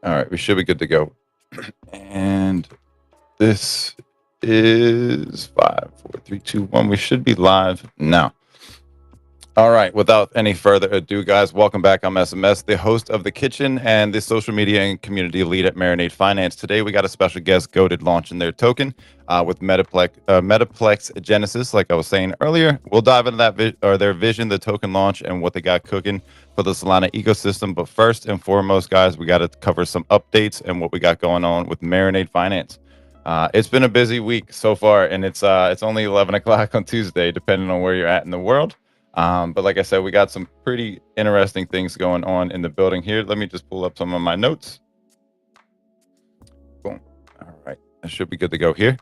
All right, we should be good to go. And this is 5, 4, 3, 2, 1. We should be live now. All right, without any further ado, guys, welcome back. I'm SMS, the host of The Kitchen and the social media and community lead at Marinade Finance. Today, we got a special guest, Goated, launching their token with Metaplex Genesis. Like I was saying earlier, we'll dive into that their vision, the token launch, and what they got cooking for the Solana ecosystem. But first and foremost, guys, we got to cover some updates and what we got going on with Marinade Finance. It's been a busy week so far, and it's only 11 o'clock on Tuesday, depending on where you're at in the world. But like I said, we got some pretty interesting things going on in the building here. Let me just pull up some of my notes. Boom. All right. I should be good to go here.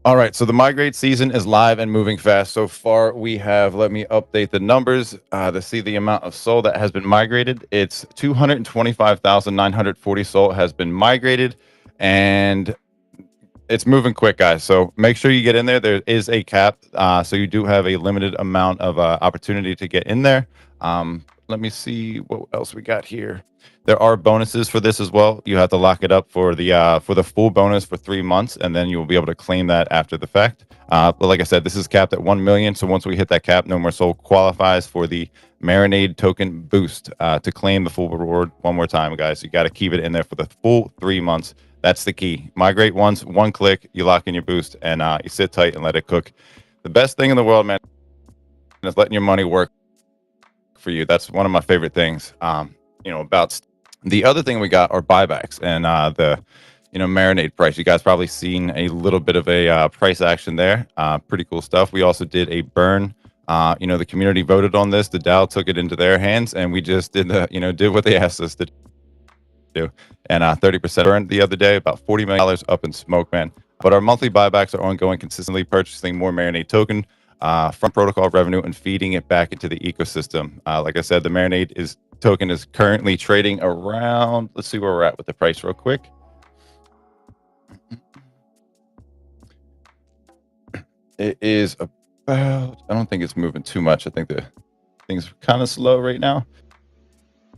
All right. So the migrate season is live and moving fast. So far, we have, let me update the numbers to see the amount of SOL that has been migrated. It's 225,940 SOL has been migrated. And it's moving quick, guys. So make sure you get in there. There is a cap, so you do have a limited amount of opportunity to get in there. Let me see what else we got here. There are bonuses for this as well. You have to lock it up for the full bonus for 3 months, and then you will be able to claim that after the fact. But like I said, this is capped at 1 million. So once we hit that cap, No More Soul qualifies for the Marinade token boost to claim the full reward. One more time, guys. You got to keep it in there for the full 3 months. That's the key. Migrate once, one click, you lock in your boost, and you sit tight and let it cook. The best thing in the world, man, is letting your money work for you. That's one of my favorite things. About the other thing we got are buybacks and the Marinade price. You guys probably seen a little bit of a price action there. Pretty cool stuff. We also did a burn. The community voted on this. The DAO took it into their hands, and we just did what they asked us to do. And 30% burned the other day, about $40 million up in smoke, man. But our monthly buybacks are ongoing, consistently purchasing more Marinade token from protocol revenue and feeding it back into the ecosystem. Like I said, the Marinade token is currently trading around, let's see where we're at with the price real quick. It is about, I don't think it's moving too much. I think the things are kind of slow right now.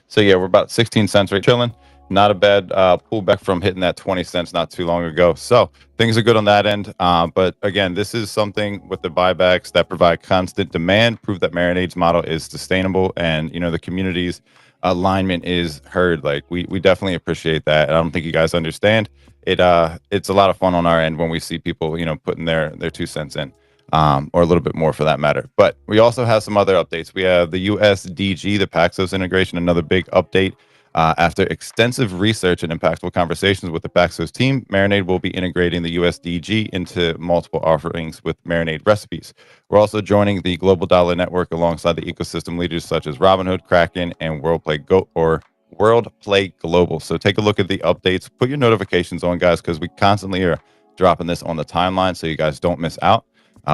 So yeah, we're about 16 cents right chilling. Not a bad pullback from hitting that 20 cents not too long ago. So things are good on that end. But again, this is something with the buybacks that provide constant demand, prove that Marinade's model is sustainable, and the community's alignment is heard. Like we definitely appreciate that. And I don't think you guys understand it. It's a lot of fun on our end when we see people putting their 2 cents in. Or a little bit more for that matter. But we also have some other updates. We have the USDG, the Paxos integration, another big update. After extensive research and impactful conversations with the Paxos team, Marinade will be integrating the USDG into multiple offerings with Marinade recipes. We're also joining the Global Dollar Network alongside the ecosystem leaders such as Robinhood, Kraken, and WorldPlay Global. So take a look at the updates. Put your notifications on, guys, because we constantly are dropping this on the timeline so you guys don't miss out.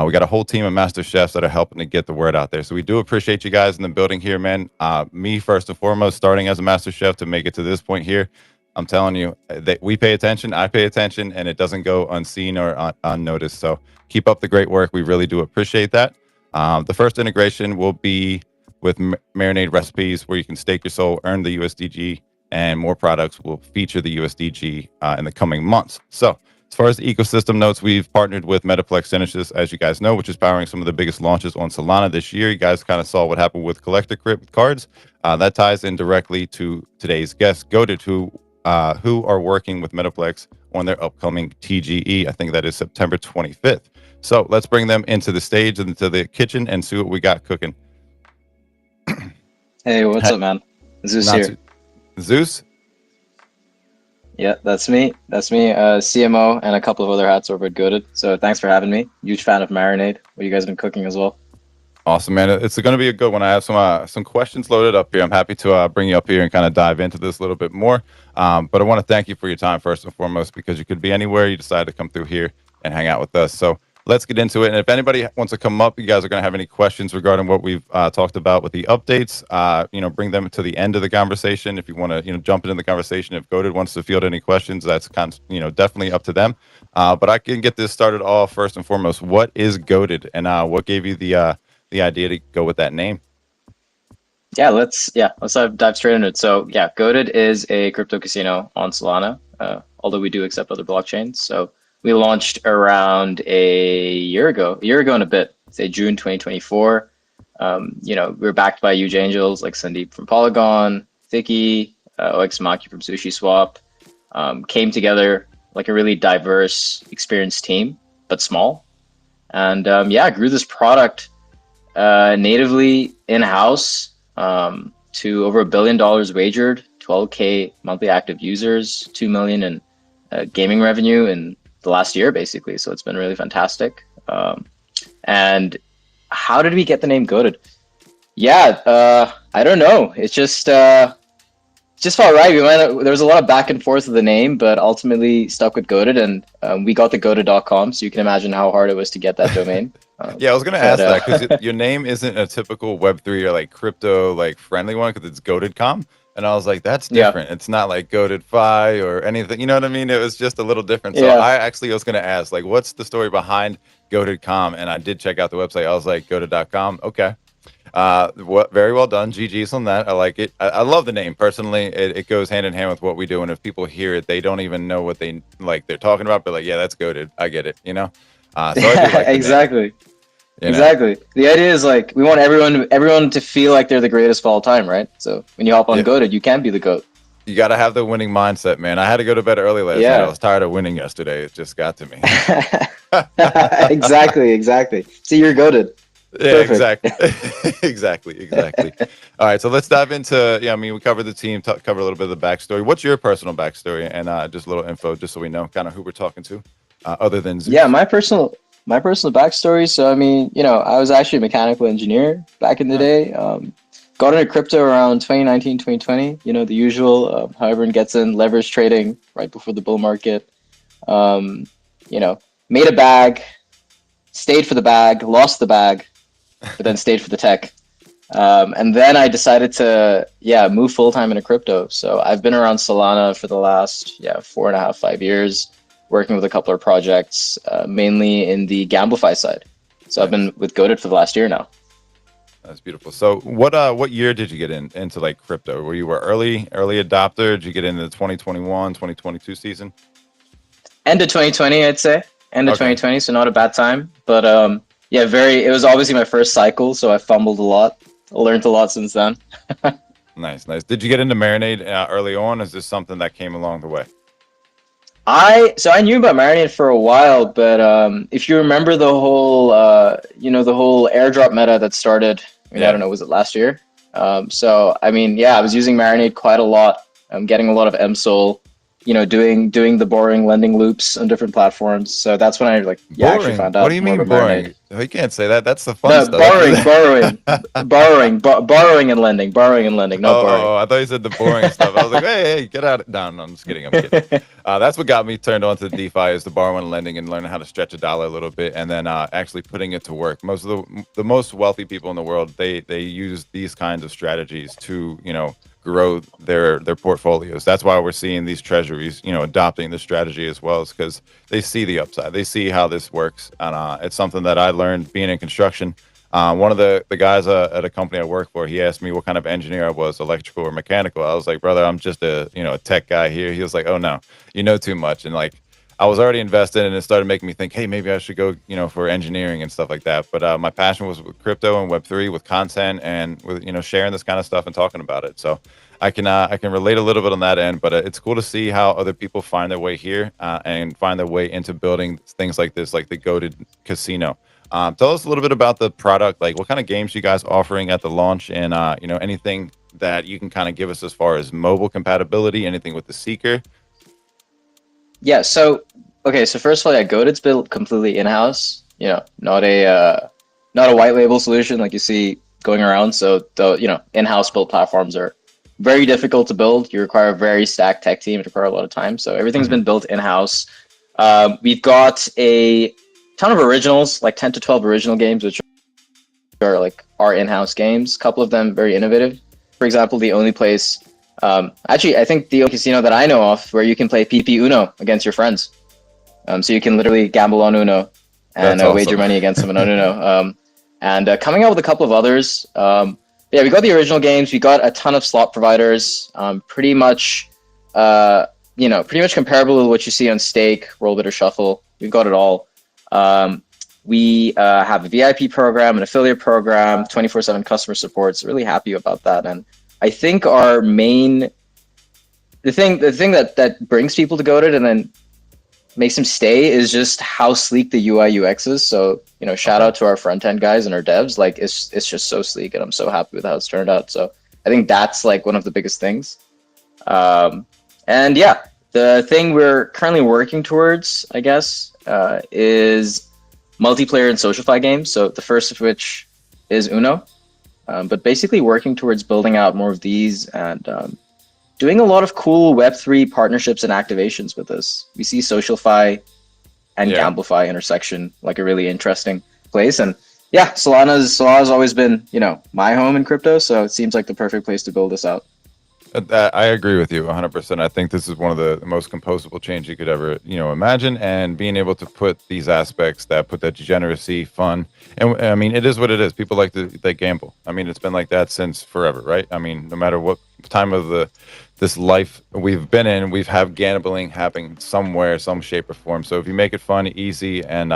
We got a whole team of master chefs that are helping to get the word out there. So we do appreciate you guys in the building here, man. Me, first and foremost, starting as a master chef to make it to this point here. I'm telling you that we pay attention, I pay attention, and it doesn't go unseen or unnoticed. So keep up the great work. We really do appreciate that. The first integration will be with Marinade recipes, where you can stake your soul, earn the USDG, and more products will feature the USDG in the coming months. So as far as the ecosystem notes, we've partnered with Metaplex Genesis, as you guys know, which is powering some of the biggest launches on Solana this year. You guys kind of saw what happened with Collector Crypt cards. That ties in directly to today's guest, Goated, who are working with Metaplex on their upcoming TGE. I think that is September 25th. So let's bring them into the stage and into the kitchen and see what we got cooking. Hey, what's up, man? Zeus here. Zeus? Yeah, that's me. CMO and a couple of other hats over at Goated. So thanks for having me. Huge fan of Marinade. What you guys been cooking as well. Awesome, man. It's going to be a good one. I have some questions loaded up here. I'm happy to bring you up here and kind of dive into this a little bit more. But I want to thank you for your time first and foremost, because you could be anywhere. You decided to come through here and hang out with us. So let's get into it. And if anybody wants to come up, you guys are going to have any questions regarding what we've talked about with the updates, bring them to the end of the conversation. If you want to, jump into the conversation, if Goated wants to field any questions, that's definitely up to them. But I can get this started off first and foremost. What is Goated, and what gave you the idea to go with that name? let's dive straight into it. So yeah, Goated is a crypto casino on Solana. Although we do accept other blockchains. So we launched around a year ago and a bit, say June 2024. We're backed by huge angels like Sandeep from Polygon, Thicky, OX Maki from Sushi Swap. Came together like a really diverse, experienced team, but small. And grew this product natively in-house to over $1 billion wagered, 12K monthly active users, 2 million in gaming revenue in the last year, basically. So it's been really fantastic. And how did we get the name Goated? I don't know. It's just felt right. There was a lot of back and forth with the name, but ultimately stuck with Goated, and we got the goated.com. So you can imagine how hard it was to get that domain. Yeah, I was going to ask that because your name isn't a typical Web3 or like crypto like friendly one because it's Goated.com. And I was like, that's different. Yeah. It's not like Goated.fi or anything. You know what I mean? It was just a little different. So I actually was going to ask, like, what's the story behind Goated.com? And I did check out the website. I was like, Goated.com. Okay. Very well done. GG's on that. I like it. I love the name personally. It goes hand in hand with what we do. And if people hear it, they don't even know what they're talking about. But like, yeah, that's Goated. I get it. You know? So I do like exactly. Exactly. The idea is like we want everyone to feel like they're the greatest of all time, right? So when you hop on Goated, you can be the GOAT. You got to have the winning mindset, man. I had to go to bed early last night. I was tired of winning yesterday. It just got to me. Exactly. See, you're Goated. Yeah, exactly. exactly. All right, so let's dive into. We covered the team, cover a little bit of the backstory. What's your personal backstory, and just a little info, just so we know kind of who we're talking to, other than Zeus. Yeah, my personal backstory. So I was actually a mechanical engineer back in the day. Got into crypto around 2019, 2020. The usual. How everyone gets in leverage trading right before the bull market. Made a bag, stayed for the bag, lost the bag, but then stayed for the tech. And then I decided to move full time into crypto. So I've been around Solana for the last 4.5, 5 years, working with a couple of projects, mainly in the Gamblify side. So I've been with Goated for the last year now. That's beautiful. So what year did you get into like crypto? Were you early adopter? Did you get into the 2021, 2022 season? End of 2020, I'd say. End of 2020, so not a bad time. But it was obviously my first cycle, so I fumbled a lot. I learned a lot since then. Nice. Did you get into Marinade early on? Is this something that came along the way? I knew about Marinade for a while, but if you remember the whole the whole airdrop meta that started, I don't know, was it last year? I was using Marinade quite a lot. I'm getting a lot of MSOL, doing the boring lending loops on different platforms. So that's when I actually found out. What do you mean boring? You can't say that. That's the fun stuff. Borrowing and lending, not boring. Oh, I thought you said the boring stuff. I was like, hey, get out. No, I'm just kidding. That's what got me turned on to DeFi is the borrowing and lending and learning how to stretch a dollar a little bit and then actually putting it to work. Most of the most wealthy people in the world, they use these kinds of strategies to, grow their portfolios. That's why we're seeing these treasuries, adopting this strategy as well, is because they see the upside. They see how this works. And it's something that I learned being in construction. One of the guys at a company I work for, he asked me what kind of engineer I was, electrical or mechanical. I was like, brother, I'm just a tech guy here. He was like, oh no, you know too much. And I was already invested, and it started making me think, hey, maybe I should go, for engineering and stuff like that. But my passion was with crypto and Web3, with content, and with sharing this kind of stuff and talking about it. So I can relate a little bit on that end. But it's cool to see how other people find their way here and find their way into building things like this, like the Goated Casino. Tell us a little bit about the product, like what kind of games you guys offering at the launch, and anything that you can kind of give us as far as mobile compatibility, anything with the Seeker. Yeah, so first of all, Goated's built completely in-house, not a white label solution like you see going around. So the in-house built platforms are very difficult to build. You require a very stacked tech team, it require a lot of time. So everything's been built in-house. We've got a ton of originals, like 10 to 12 original games, which are our in-house games. A couple of them very innovative. For example, the only place actually, I think the only casino that I know of where you can play PP Uno against your friends. So you can literally gamble on Uno and wager money against someone on Uno. And coming out with a couple of others. Yeah, we got the original games. We got a ton of slot providers. Pretty much, pretty much comparable to what you see on Stake, Rollbit, or Shuffle. We've got it all. We have a VIP program, an affiliate program, 24/7 customer support. So really happy about that. And I think our main the thing that brings people to Goated and then makes them stay is just how sleek the UI UX is. So, shout out to our front end guys and our devs. Like it's just so sleek, and I'm so happy with how it's turned out. So I think that's like one of the biggest things. And yeah, the thing we're currently working towards, I guess, is multiplayer and SocialFi games. So the first of which is Uno, but basically working towards building out more of these and doing a lot of cool Web3 partnerships and activations with this. We see SocialFi and Gamblify intersection like a really interesting place. And yeah, Solana's always been, my home in crypto. So it seems like the perfect place to build this out. I agree with you 100%. I think this is one of the most composable chains you could ever, imagine, and being able to put these aspects that put that degeneracy, fun, and I mean, it is what it is. People like to gamble. I mean, it's been like that since forever, right? I mean, no matter what time of this life we've been in, we've had gambling happening somewhere, some shape or form. So if you make it fun, easy, and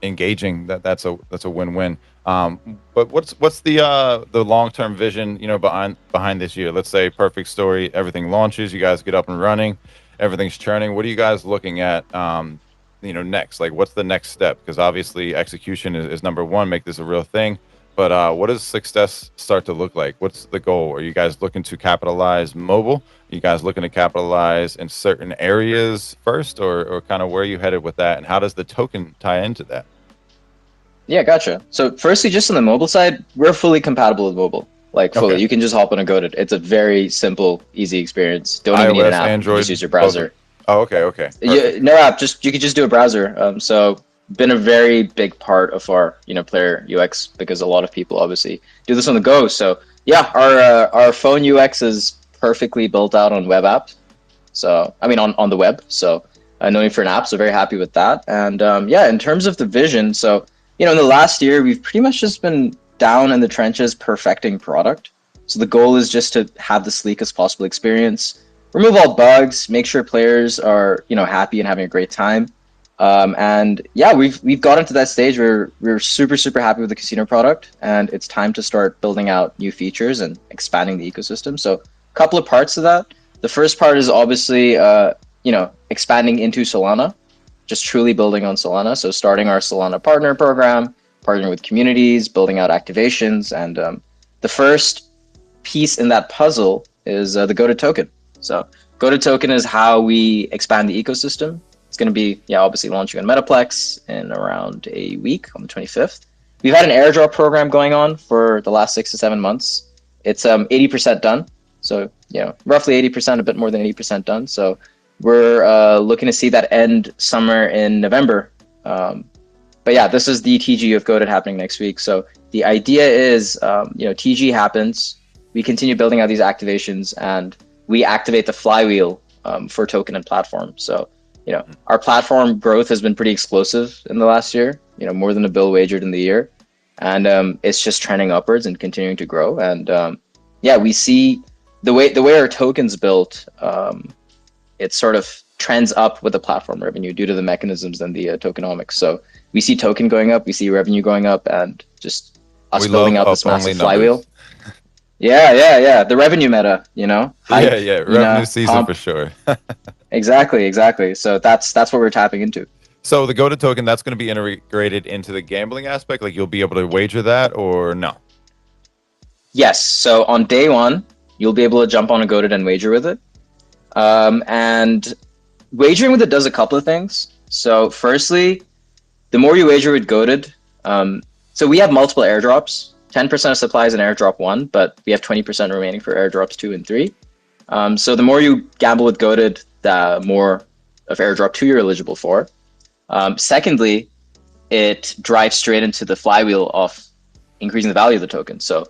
engaging, that's a win-win. But what's the long-term vision, behind this year? Let's say perfect story, everything launches, you guys get up and running, everything's churning. What are you guys looking at, next? Like, what's the next step? Because obviously execution is number one, make this a real thing. But what does success start to look like? What's the goal? Are you guys looking to capitalize mobile? Are you guys looking to capitalize in certain areas first, or kind of where are you headed with that? And how does the token tie into that? Yeah, gotcha. So firstly, just on the mobile side, we're fully compatible with mobile. Like fully. Okay. You can just hop on and Goated. It's a very simple, easy experience. Don't even need an app. Android, just use your browser. Oh, okay. No app. You could just do a browser. So been a very big part of our player UX because a lot of people obviously do this on the go. So yeah, our phone UX is perfectly built out on web app. So I mean on the web. So no need for an app. So very happy with that. And yeah, in terms of the vision, so in the last year we've pretty much just been down in the trenches perfecting product. So the goal is just to have the sleekest possible experience, remove all bugs, make sure players are happy and having a great time. And yeah, we've gotten to that stage where we're super happy with the casino product, and it's time to start building out new features and expanding the ecosystem. So a couple of parts of that. The first part is obviously expanding into Solana, just truly building on Solana. So starting our Solana partner program, partnering with communities, building out activations, and the first piece in that puzzle is the Goated token. So Goated token is how we expand the ecosystem. It's going to be, obviously launching on Metaplex in around a week on the 25th. We've had an airdrop program going on for the last 6 to 7 months. It's 80% done. So, roughly 80%, a bit more than 80% done. So we're looking to see that end somewhere in November. But yeah, this is the TG of Goated happening next week. So the idea is, TG happens, we continue building out these activations, and we activate the flywheel for token and platform. So our platform growth has been pretty explosive in the last year, more than $1 billion wagered in the year. And it's just trending upwards and continuing to grow. And we see the way our token's built, it sort of trends up with the platform revenue due to the mechanisms and the tokenomics. So we see token going up, we see revenue going up, and just us building out this massive flywheel. Yeah. The revenue meta, Hype, revenue season for sure. Exactly. So that's what we're tapping into. So the Goated token, that's going to be integrated into the gambling aspect. Like you'll be able to wager that, or no? Yes. So on day one, you'll be able to jump on a Goated and wager with it. And wagering with it does a couple of things. So firstly, the more you wager with Goated, so we have multiple airdrops. 10% of supply is in airdrop 1, but we have 20% remaining for airdrops 2 and 3. So the more you gamble with Goated, the more of airdrop 2 you're eligible for. Secondly, it drives straight into the flywheel of increasing the value of the token. So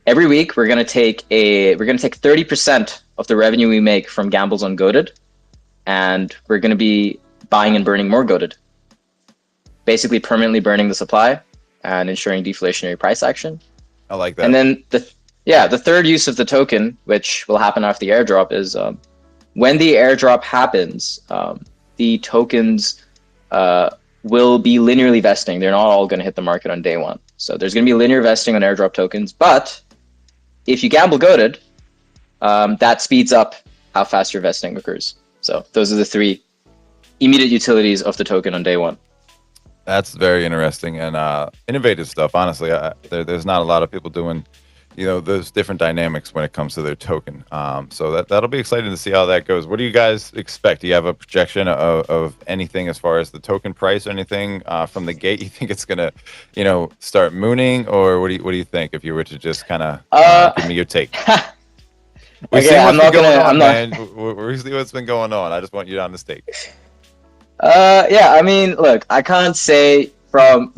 every week we're going to take 30% of the revenue we make from gambles on Goated, and we're going to be buying and burning more Goated. Basically permanently burning the supply and ensuring deflationary price action. I like And that. then the third use of the token, which will happen after the airdrop, is when the airdrop happens, the tokens will be linearly vesting. They're not all going to hit the market on day one. So there's going to be linear vesting on airdrop tokens. But if you gamble goaded, that speeds up how fast your vesting occurs. So those are the three immediate utilities of the token on day one. That's very interesting and innovative stuff. Honestly, there's not a lot of people doing, those different dynamics when it comes to their token. So that'll be exciting to see how that goes. What do you guys expect? Do you have a projection of anything as far as the token price or anything from the gate? You think it's gonna, start mooning, or what do you think? If you were to just kind of give me your take. We've Okay, seen I'm what's been not gonna. going on, I'm not. man. We see what's been going on. I just want you on the stake. Yeah, I mean, look, I can't say from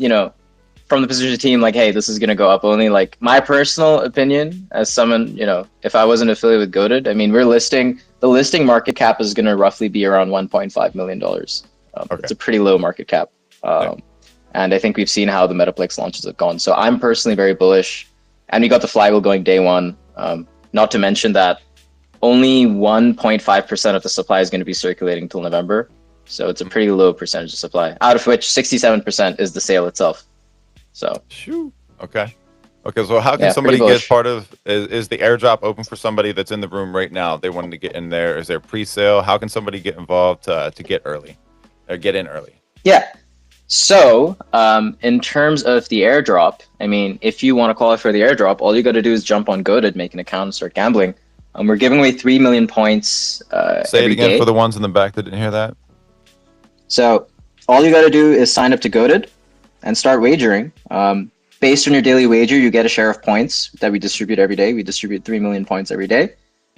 from the position of the team like, hey, this is gonna go up. Only like my personal opinion as someone, if I wasn't affiliated with Goated, I mean, the listing market cap is gonna roughly be around $1.5 million. Okay. It's a pretty low market cap, and I think we've seen how the Metaplex launches have gone. So I'm personally very bullish, and we got the flywheel going day one. Not to mention that only 1.5% of the supply is going to be circulating till November. So it's a pretty low percentage of supply, out of which 67% is the sale itself. So, Shoo. Okay. Okay. So how can Yeah, somebody pretty get bullish. part of? Is the airdrop open for somebody that's in the room right now? They wanted to get in there. Is there pre-sale? How can somebody get involved to get early, or get in early? Yeah. So, in terms of the airdrop, I mean, if you want to qualify for the airdrop, all you got to do is jump on Goated, make an account, and start gambling. We're giving away 3 million points Say it every again day. for the ones in the back that didn't hear that. So all you got to do is sign up to Goated and start wagering. Based on your daily wager, you get a share of points that we distribute every day. We distribute 3 million points every day.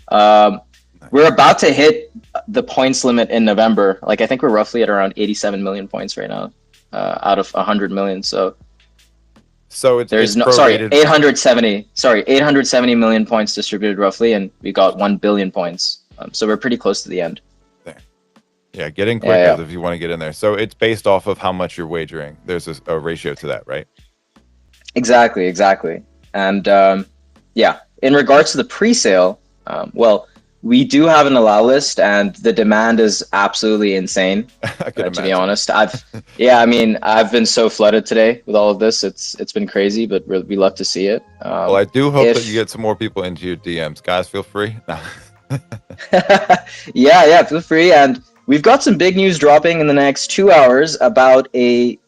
We're about to hit the points limit in November. Like I think we're roughly at around 87 million points right now, out of 100 million. So It's no, sorry, prorated. 870 million points distributed roughly, and we got 1 billion points. So we're pretty close to the end. Yeah, get in quick if you want to get in there. So it's based off of how much you're wagering. There's a ratio to that, right? Exactly. And in regards to the pre-sale, well, we do have an allow list, and the demand is absolutely insane. I can To be honest, I've been so flooded today with all of this. It's been crazy, but we love to see it. Well, I do hope that you get some more people into your DMs, guys. Feel free. Yeah, feel free. And we've got some big news dropping in the next 2 hours about a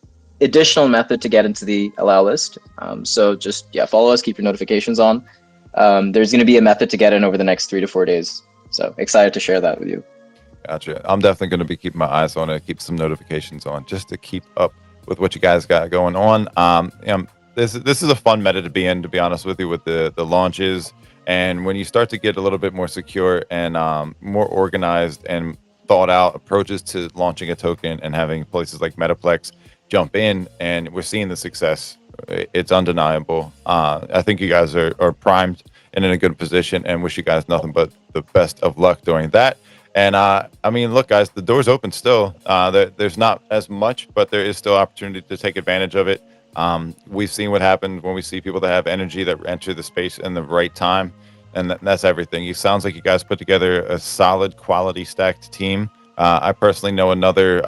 additional method to get into the allow list. So just follow us, keep your notifications on. There's going to be a method to get in over the next 3 to 4 days. So excited to share that with you. Gotcha. I'm definitely going to be keeping my eyes on it, keep some notifications on, just to keep up with what you guys got going on. This is a fun meta to be in, to be honest with you, with the launches. And when you start to get a little bit more secure and more organized and thought out approaches to launching a token and having places like Metaplex jump in, and we're seeing the success, it's undeniable. I think you guys are primed and in a good position, and wish you guys nothing but the best of luck during that. And I mean, look, guys, the door's open still. There's not as much, but there is still opportunity to take advantage of it. We've seen what happens when we see people that have energy that enter the space in the right time, and that's everything. It sounds like you guys put together a solid, quality stacked team. I personally know another,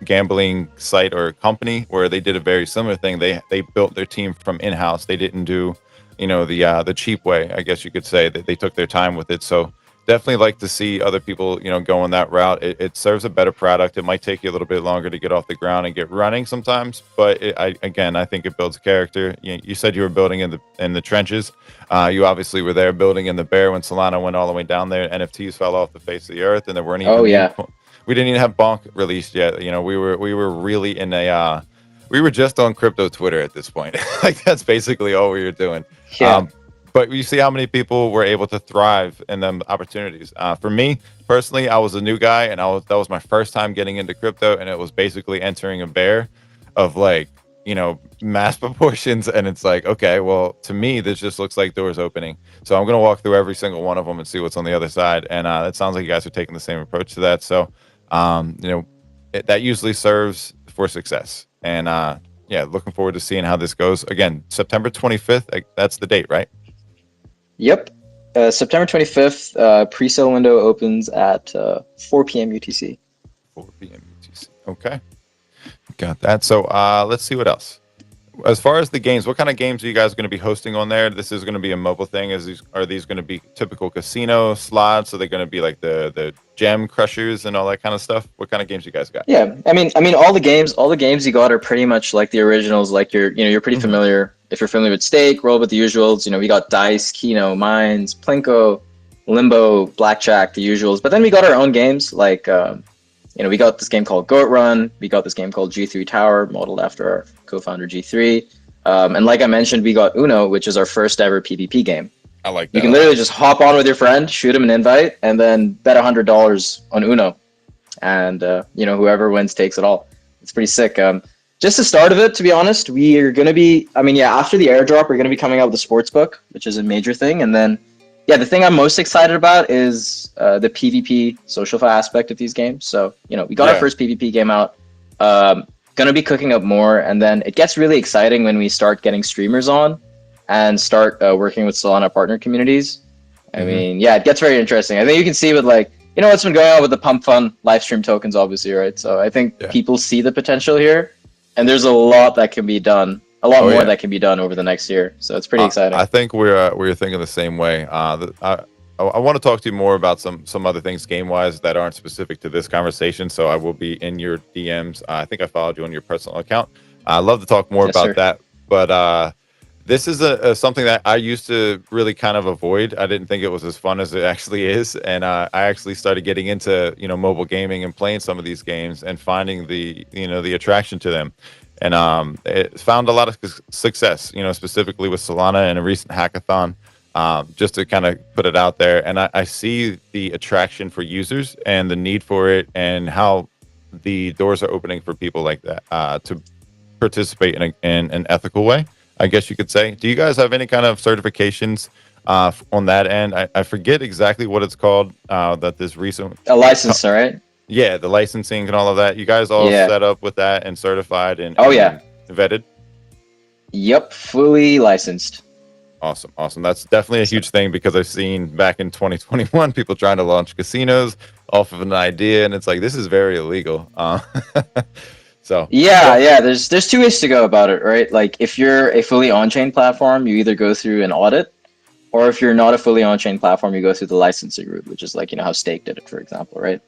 gambling site or company where they did a very similar thing. They built their team from in-house. They didn't do, the cheap way, I guess you could say. That they took their time with it. So definitely like to see other people, going that route. It serves a better product. It might take you a little bit longer to get off the ground and get running sometimes, but I think it builds character. You said you were building in the trenches. You obviously were there building in the bear when Solana went all the way down there. NFTs fell off the face of the earth, and there weren't even. We didn't even have Bonk released yet. We were really in a. We were just on crypto Twitter at this point. Like that's basically all we were doing. Yeah. But you see how many people were able to thrive in them opportunities. For me personally, I was a new guy, and that was my first time getting into crypto, and it was basically entering a bear of mass proportions. And it's like, okay, well, to me, this just looks like doors opening. So I'm gonna walk through every single one of them and see what's on the other side. And it sounds like you guys are taking the same approach to that. So, that usually serves for success. And yeah, looking forward to seeing how this goes. Again, September 25th. That's the date, right? Yep. September 25th, pre-sale window opens at 4 p.m. UTC. 4 p.m. UTC. Okay, got that. So let's see what else. As far as the games, what kind of games are you guys going to be hosting on there? This is going to be a mobile thing. Are these going to be typical casino slots? Are they going to be like the gem crushers and all that kind of stuff? What kind of games you guys got? Yeah, I mean, all the games you got are pretty much like the originals. Like you're pretty familiar. If you're familiar with Stake, Roll with the Usuals. We got Dice, Keno, Mines, Plinko, Limbo, Blackjack, the usuals. But then we got our own games like. We got this game called Goat Run. We got this game called G3 Tower, modeled after our co-founder G3. And like I mentioned, we got Uno, which is our first ever PvP game. I like that. You can literally just hop on with your friend, shoot him an invite, and then bet $100 on Uno. And, whoever wins takes it all. It's pretty sick. Just the start of it, to be honest, we are going to be, after the airdrop, we're going to be coming out with the sportsbook, which is a major thing. And then the thing I'm most excited about is the PvP social aspect of these games. So, we got our first PvP game out. Gonna be cooking up more, and then it gets really exciting when we start getting streamers on and start working with Solana partner communities. I mean, it gets very interesting. I think you can see with what's been going on with the Pump Fun live stream tokens, obviously, right? So I think people see the potential here, and there's a lot that can be done. A lot more that can be done over the next year, so it's pretty exciting. I think we're thinking the same way. I want to talk to you more about some other things game-wise that aren't specific to this conversation, so I will be in your DMs. I think I followed you on your personal account. I'd love to talk more about that, but this is something that I used to really kind of avoid. I didn't think it was as fun as it actually is, and I actually started getting into mobile gaming and playing some of these games and finding the attraction to them. And it found a lot of success, specifically with Solana and a recent hackathon, just to kind of put it out there. And I see the attraction for users and the need for it and how the doors are opening for people like that to participate in an ethical way, I guess you could say. Do you guys have any kind of certifications on that end? I forget exactly what it's called, that this recent... A license, right? Yeah, the licensing and all of that. You guys all set up with that and certified and vetted? Yep, fully licensed. Awesome. That's definitely a huge thing, because I've seen back in 2021 people trying to launch casinos off of an idea, and it's like, this is very illegal. So there's two ways to go about it, right? Like, if you're a fully on-chain platform, you either go through an audit, or if you're not a fully on-chain platform, you go through the licensing route, which is like how Stake did it, for example, right?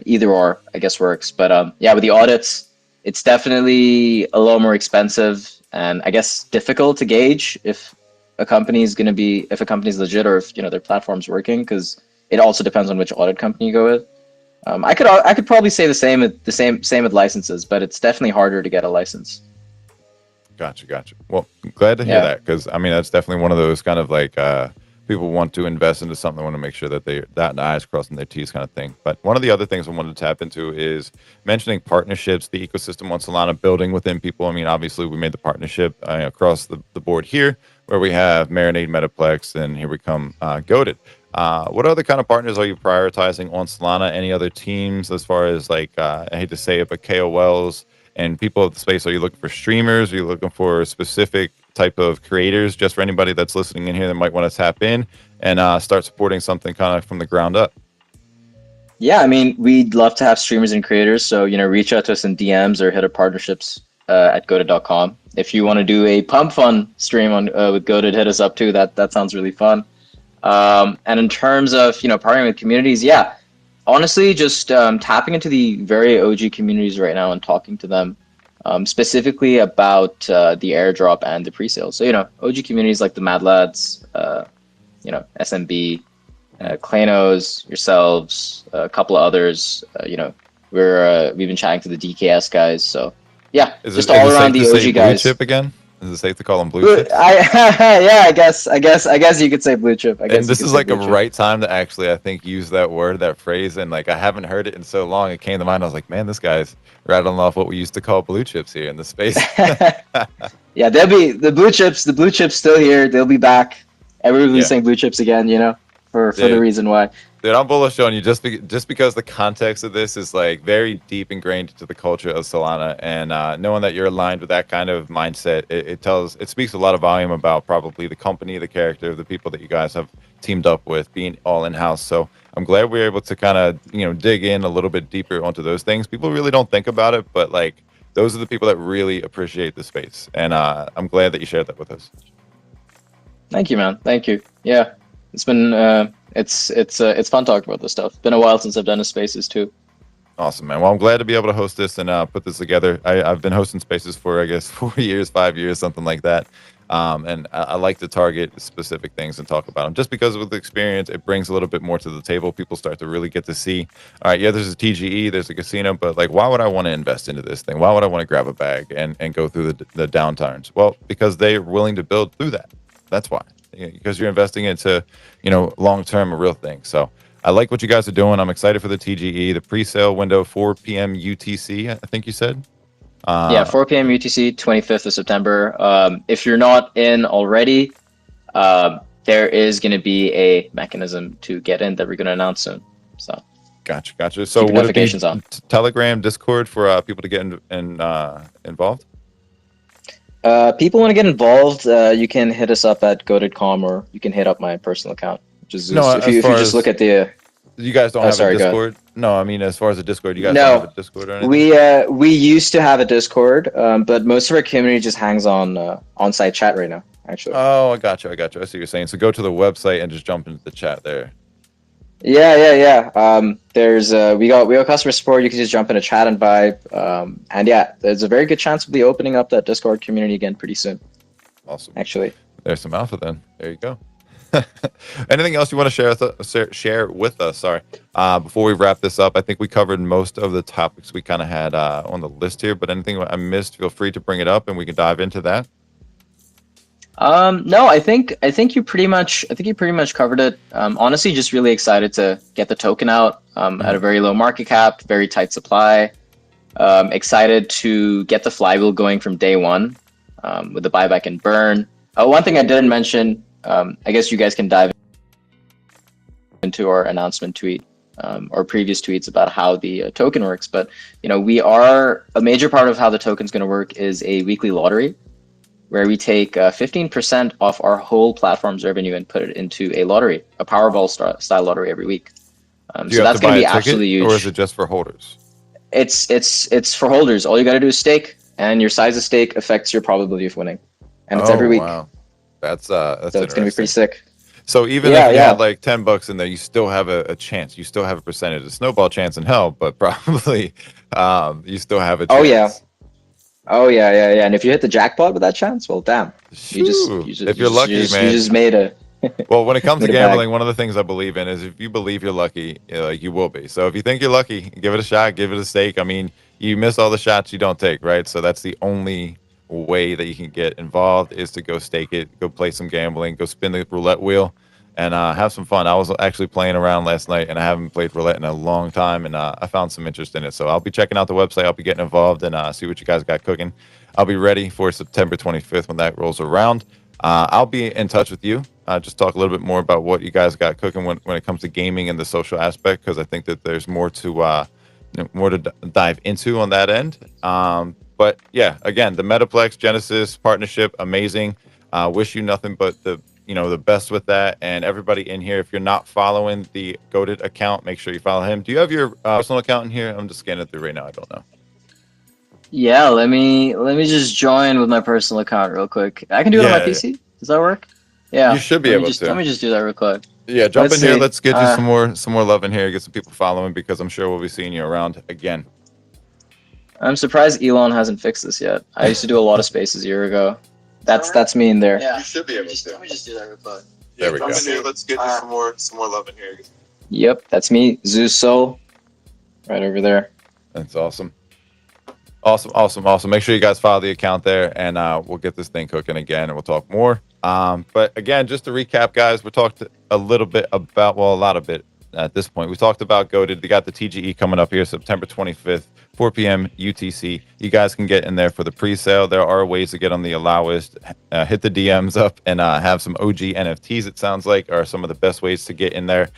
Either or, I guess, works. But with the audits, it's definitely a little more expensive and I guess difficult to gauge if a company is legit, or if their platform's working, because it also depends on which audit company you go with. I could probably say the same with licenses, but it's definitely harder to get a license. Gotcha. Well, glad to hear that, because that's definitely one of those kind of like people want to invest into something. They want to make sure that they dot the I's, crossing their T's kind of thing. But one of the other things I wanted to tap into is mentioning partnerships, the ecosystem on Solana, building within people. Obviously, we made the partnership across the board here, where we have Marinade, Metaplex, and here we come Goated. What other kind of partners are you prioritizing on Solana? Any other teams as far as I hate to say it, but KOLs and people of the space? Are you looking for streamers? Are you looking for specific type of creators, just for anybody that's listening in here that might want to tap in and start supporting something kind of from the ground up? Yeah, we'd love to have streamers and creators. So, reach out to us in DMs or hit up partnerships at goated.com. If you want to do a Pump Fun stream on with Goated, hit us up too. That sounds really fun. And in terms of, partnering with communities, honestly, just tapping into the very OG communities right now and talking to them. Specifically about the airdrop and the pre-sale. So, OG communities like the Mad Lads, SMB, Klanos, yourselves, a couple of others. We've been chatting to the DKS guys. So, just all around the OG guys. Blue chip again? Is it safe to call them blue chips? I guess you could say blue chip. And this is like a right time to actually, I think, use that word, that phrase. And I haven't heard it in so long. It came to mind. I was like, man, this guy's rattling off what we used to call blue chips here in the space. They'll be the blue chips still here. They'll be back. Everybody's saying blue chips again, for the reason why. Dude, I'm bullish on you just because the context of this is like very deep ingrained into the culture of Solana, and knowing that you're aligned with that kind of mindset, it speaks a lot of volume about probably the company, the character of the people that you guys have teamed up with, being all in house. So I'm glad we were able to kind of dig in a little bit deeper onto those things. People really don't think about it, but like those are the people that really appreciate the space, and I'm glad that you shared that with us. Thank you, man. Thank you. Yeah, it's been it's fun talking about this stuff. Been a while since I've done a spaces too. Awesome, man. Well, I'm glad to be able to host this and put this together. I've been hosting spaces for, I guess, 4 years, 5 years, something like that. And I like to target specific things and talk about them just because with the experience, it brings a little bit more to the table. People start to really get to see, all right, yeah, there's a TGE, there's a casino, but like, why would I want to invest into this thing? Why would I want to grab a bag and go through the downturns? Well, because they're willing to build through that. That's why, because you're investing into, long-term, a real thing. So I like what you guys are doing. I'm excited for the TGE, the pre-sale window, 4 p.m. UTC, I think you said. Yeah, 4 p.m. UTC, 25th of September. If you're not in already, there is going to be a mechanism to get in that we're going to announce soon. So Gotcha. So keep would it be notifications on. Telegram, Discord for people to get involved? People want to get involved, you can hit us up at goated.com, or you can hit up my personal account, which is No, if you just look at the. You guys don't have sorry, a Discord? No, I mean as far as a Discord, you guys No. don't have a Discord or anything? We used to have a Discord, but most of our community just hangs on on-site chat right now. Actually. Oh, I got you. I see what you're saying. So go to the website and just jump into the chat there. Yeah. There's we got customer support. You can just jump in a chat and vibe. And yeah, there's a very good chance we'll be opening up that Discord community again pretty soon. Awesome. Actually, there's some alpha then. There you go. Anything else you want to share with us? Sorry. Before we wrap this up, I think we covered most of the topics we kind of had on the list here. But anything I missed, feel free to bring it up and we can dive into that. No, I think you pretty much covered it. Honestly, just really excited to get the token out at a very low market cap, very tight supply. Excited to get the flywheel going from day one with the buyback and burn. One thing I didn't mention, I guess you guys can dive into our announcement tweet or previous tweets about how the token works. But we are a major part of how the token's going to work is a weekly lottery, where we take 15% off our whole platform's revenue and put it into a lottery, a Powerball style lottery every week. So that's going to be absolutely huge. Or is it just for holders? It's for holders. All you got to do is stake, and your size of stake affects your probability of winning. And it's every week. Wow. That's so it's going to be pretty sick. So even if you had like $10 in there, you still have a chance. You still have a percentage. A snowball chance in hell, but probably you still have a chance. Oh yeah. And if you hit the jackpot with that chance, well, damn. You just if you're lucky, man. You just made a. Well, when it comes to gambling, one of the things I believe in is if you believe you're lucky, you will be. So if you think you're lucky, give it a shot, give it a stake. I mean, you miss all the shots you don't take, right? So that's the only way that you can get involved is to go stake it, go play some gambling, go spin the roulette wheel, and have some fun. I was actually playing around last night, and I haven't played roulette in a long time, and I found some interest in it. So I'll be checking out the website. I'll be getting involved and see what you guys got cooking. I'll be ready for September 25th when that rolls around. I'll be in touch with you. Just talk a little bit more about what you guys got cooking when it comes to gaming and the social aspect, because I think that there's more to dive into on that end. But yeah, again, the Metaplex Genesis partnership, amazing. Wish you nothing but the best with that. And everybody in here, if you're not following the Goated account, make sure you follow him. Do you have your personal account in here? I'm just scanning it through right now. I don't know. Yeah, let me just join with my personal account real quick. I can do it on my PC. Does that work? Yeah. You should be able to. Let me just do that real quick. Yeah, jump in here. Let's get you some more love in here. Get some people following, because I'm sure we'll be seeing you around again. I'm surprised Elon hasn't fixed this yet. I used to do a lot of spaces a year ago. That's me in there. Yeah, you should be able to. Let me just do that real quick. There we go. Here. Let's get you some more love in here. Yep, that's me, Zeus Soul, right over there. That's awesome. Awesome. Make sure you guys follow the account there, and we'll get this thing cooking again, and we'll talk more. But again, just to recap, guys, we talked a lot of bit at this point. We talked about Goated. They got the TGE coming up here September 25th, 4 p.m. UTC. You guys can get in there for the pre-sale. There are ways to get on the allow list. Hit the DMs up and have some OG NFTs, it sounds like, are some of the best ways to get in there.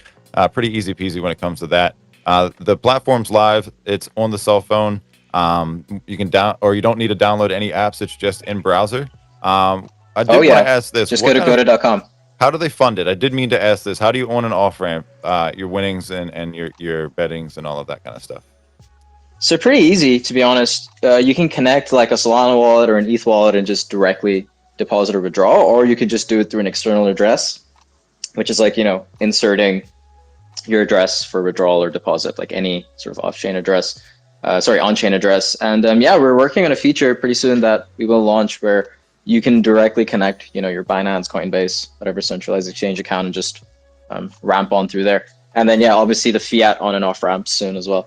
Pretty easy peasy when it comes to that. The platform's live. It's on the cell phone. You can you don't need to download any apps. It's just in browser. I did want to ask this. Just go to goated.com. How do they fund it? I did mean to ask this. How do you own an off-ramp, your winnings and your bettings and all of that kind of stuff? So pretty easy, to be honest. You can connect like a Solana wallet or an ETH wallet and just directly deposit or withdraw, or you could just do it through an external address, which is like, inserting your address for withdrawal or deposit, like any sort of on-chain address. And we're working on a feature pretty soon that we will launch where you can directly connect, your Binance, Coinbase, whatever centralized exchange account, and just ramp on through there. And then, obviously the fiat on and off ramps soon as well.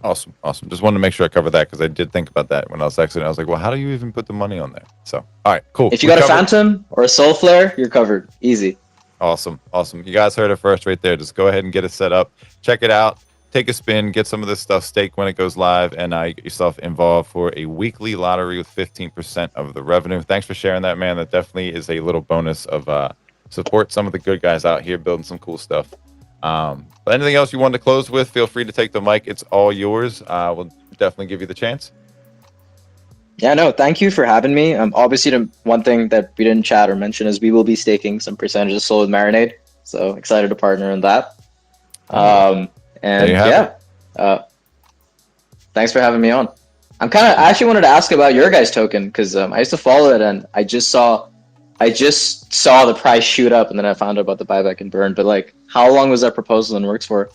Awesome. Just wanted to make sure I covered that because I did think about that when I was exiting. I was like, well, how do you even put the money on there? So, all right, cool. If you got a Phantom or a Soulflare, you're covered. Easy. Awesome. You guys heard it first right there. Just go ahead and get it set up. Check it out. Take a spin, get some of this stuff staked when it goes live, and get yourself involved for a weekly lottery with 15% of the revenue. Thanks for sharing that, man. That definitely is a little bonus of support some of the good guys out here building some cool stuff. But anything else you wanted to close with, feel free to take the mic. It's all yours. We'll definitely give you the chance. Yeah, no, thank you for having me. Obviously, the one thing that we didn't chat or mention is we will be staking some percentage of SOL with Marinade. So excited to partner in that. Thanks for having me on. I actually wanted to ask about your guys' token because I used to follow it and I just saw the price shoot up and then I found out about the buyback and burn. But like, how long was that proposal in works for?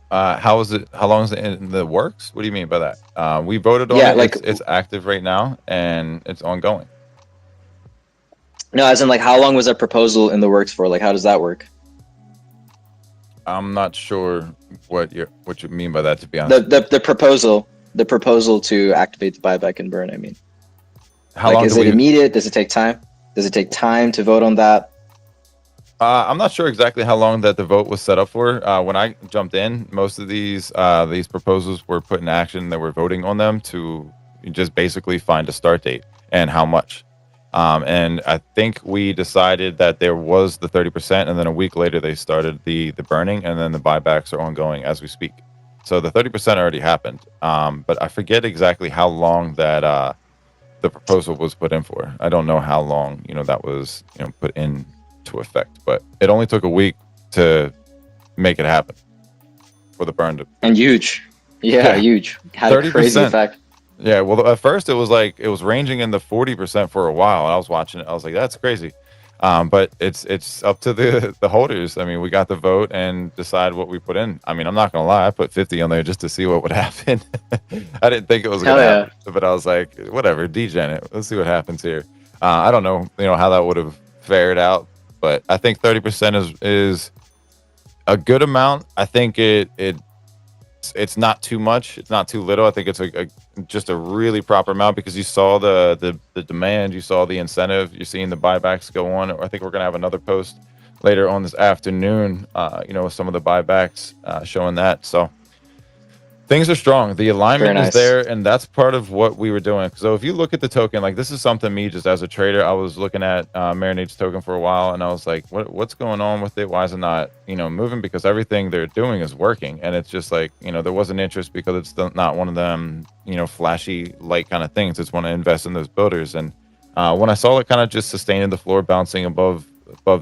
How long is it in the works? What do you mean by that? We voted on it. Like, it's active right now and it's ongoing. No, as in like, how long was that proposal in the works for? Like, how does that work? I'm not sure what you mean by that, to be honest. The proposal to activate the buyback and burn. I mean, how long is it immediate? Does it take time? Does it take time to vote on that? I'm not sure exactly how long that the vote was set up for. When I jumped in, most of these proposals were put in action. That we're voting on them to just basically find a start date and how much. And I think we decided that there was the 30%, and then a week later they started the burning, and then the buybacks are ongoing as we speak. So the 30% already happened, but I forget exactly how long that the proposal was put in for. I don't know how long that was put into effect, but it only took a week to make it happen for the burn to. And huge, huge. Had 30%. A crazy effect. Yeah, well, at first it was ranging in the 40% for a while. I was watching it. I was like, that's crazy. But it's up to the holders. I mean, we got the vote and decide what we put in. I mean, I'm not going to lie. I put 50 on there just to see what would happen. I didn't think it was going to happen, but I was like, whatever, degen it. Let's see what happens here. I don't know, how that would have fared out, but I think 30% is a good amount. I think it's not too much. It's not too little. I think it's just a really proper amount because you saw the demand, you saw the incentive, you're seeing the buybacks go on. I think we're gonna have another post later on this afternoon, with some of the buybacks showing that. So things are strong. The alignment is there, and that's part of what we were doing. So if you look at the token, like this is something me just as a trader, I was looking at Marinade's token for a while, and I was like, what's going on with it? Why is it not, moving? Because everything they're doing is working, and it's just like, there wasn't interest because it's not one of them, flashy light kind of things. It's want to invest in those builders. And when I saw it kind of just sustaining the floor, bouncing above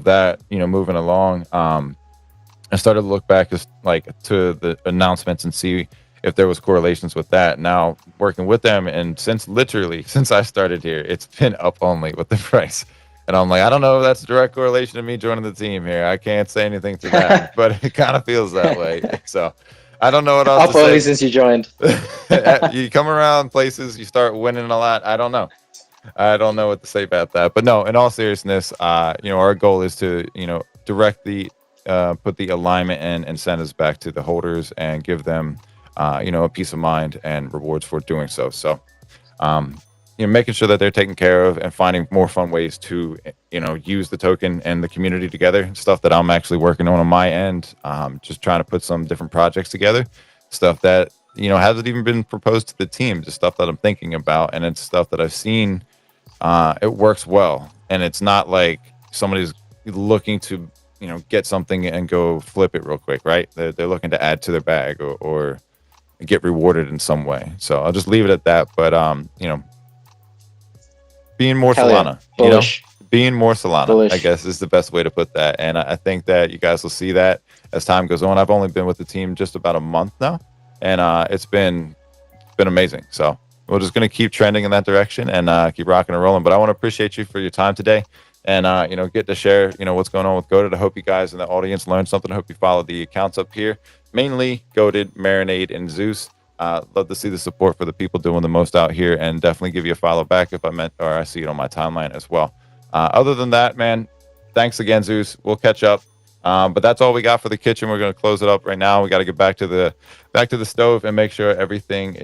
that, moving along, I started to look back to the announcements and see if there was correlations with that. Now working with them, and since I started here, it's been up only with the price. And I'm like, I don't know if that's a direct correlation to me joining the team here. I can't say anything to that, but it kind of feels that way. So I don't know what else to say. Up only since you joined. You come around places, you start winning a lot. I don't know what to say about that. But no, in all seriousness, our goal is to, direct put the alignment and incentives back to the holders and give them a peace of mind and rewards for doing so. So making sure that they're taken care of and finding more fun ways to, use the token and the community together. Stuff that I'm actually working on my end. Just trying to put some different projects together. Stuff that, hasn't even been proposed to the team. Just stuff that I'm thinking about, and it's stuff that I've seen. It works well, and it's not like somebody's looking to, get something and go flip it real quick, right? They're looking to add to their bag or get rewarded in some way. So I'll just leave it at that. But being more Hell yeah. Solana, Bullish. being more Solana, Bullish. I guess is the best way to put that. And I think that you guys will see that as time goes on. I've only been with the team just about a month now, and it's been amazing. So we're just going to keep trending in that direction and keep rocking and rolling. But I want to appreciate you for your time today, and get to share what's going on with Goated. I hope you guys in the audience learned something. I hope you follow the accounts up here, mainly Goated, Marinade, and Zeus. Love to see the support for the people doing the most out here, and definitely give you a follow back if I see it on my timeline as well. Other than that, man, thanks again, Zeus. We'll catch up. But that's all we got for the kitchen. We're going to close it up right now. We got to get back to the stove and make sure everything is